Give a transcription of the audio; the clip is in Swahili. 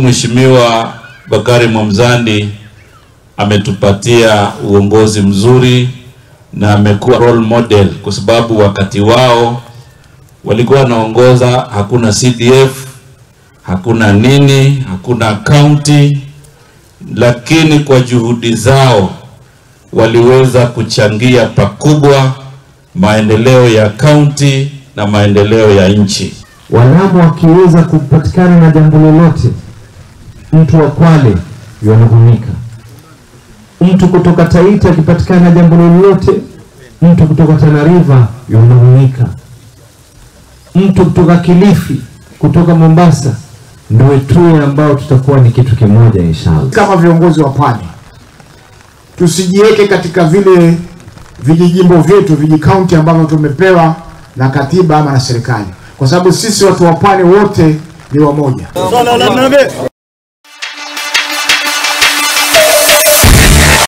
Mheshimiwa Bakari Mwamzandi ametupatia uongozi mzuri na amekuwa role model, kwa sababu wakati wao walikuwa wanaongoza hakuna CDF, hakuna nini, hakuna county, lakini kwa juhudi zao waliweza kuchangia pakubwa maendeleo ya county na maendeleo ya nchi. Walamu wakiweza kupatikana na jambo lolote, mtu wa Kwale yuanahunika. Mtu kutoka Taita akipatikana na jambo lolote, mtu kutoka Tana River yuanahunika. Mtu kutoka Kilifi, kutoka Mombasa, ndio tuwe ambao tutakuwa ni kitu kimoja inshallah. Kama viongozi wa Pwani, tusijiweke katika vile vijijimbo vyetu, vijikaunti ambavyo tumepewa na katiba ama na serikali, kwa sababu sisi watu wa Pwani wote ni wamoja.